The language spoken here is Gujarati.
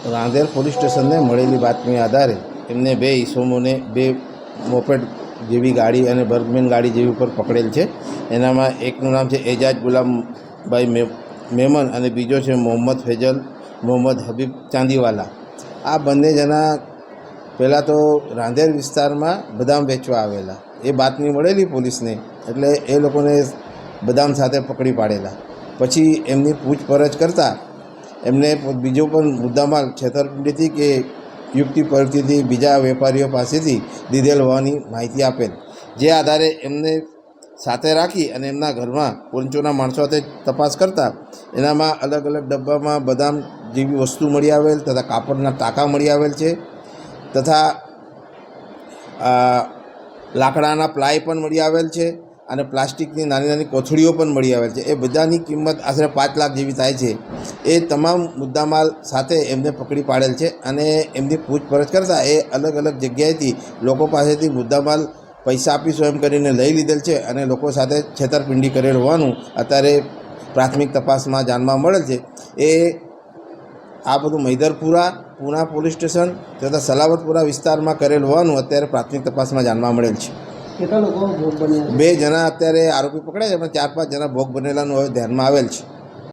રાંદેર પોલીસ સ્ટેશનને મળેલી બાતમી આધારે એમને બે ઈસમોને બે મોપેડ જેવી ગાડી અને બર્ગમેન ગાડી જેવી ઉપર પકડેલ છે. એનામાં એકનું નામ છે એજાજ ગુલામભાઈ મેમન અને બીજો છે મોહમ્મદ ફેજલ મોહમ્મદ હબીબ ચાંદીવાલા. આ બંને જણા પહેલાં તો રાંદેર વિસ્તારમાં બદામ વેચવા આવેલા. એ બાતમી મળેલી પોલીસને એટલે એ લોકોને બદામ સાથે પકડી પાડેલા. પછી એમની પૂછપરછ કરતાં એમને બીજો પણ મુદ્દામાલ છેતરપિંડીથી કે યુક્તિ પરથી બીજા વેપારીઓ પાસેથી લીધેલ હોવાની માહિતી આપેલ. જે આધારે એમને સાથે રાખી અને એમના ઘરમાં પંચોના માણસો સાથે તપાસ કરતાં એનામાં અલગ અલગ ડબ્બામાં બદામ જેવી વસ્તુ મળી આવેલ તથા કાપડના ટાંકા મળી આવેલ છે તથા લાકડાના પ્લાય પણ મળી આવેલ છે અને પ્લાસ્ટિકની નાની નાની કોથળીઓ પણ મળી આવેલ છે. એ બધાની કિંમત આશરે 5 લાખ જેવી થાય છે. એ તમામ મુદ્દામાલ સાથે એમને પકડી પાડેલ છે અને એમની પૂછપરછ કરતાં એ અલગ અલગ જગ્યાએથી લોકો પાસેથી મુદ્દામાલ પૈસા આપીશું એમ કરીને લઈ લીધેલ છે અને લોકો સાથે છેતરપિંડી કરેલ હોવાનું અત્યારે પ્રાથમિક તપાસમાં જાણવા મળેલ છે. એ આ બધું મૈદરપુરા પૂના પોલીસ સ્ટેશન તથા સલાવતપુરા વિસ્તારમાં કરેલ હોવાનું અત્યારે પ્રાથમિક તપાસમાં જાણવા મળેલ છે. કેટલા લોકો ભોગ બન્યા? 2 જણા અત્યારે આરોપી પકડાયા છે, પણ 4-5 જણા ભોગ બનેલાનું હવે ધ્યાનમાં આવેલ છે.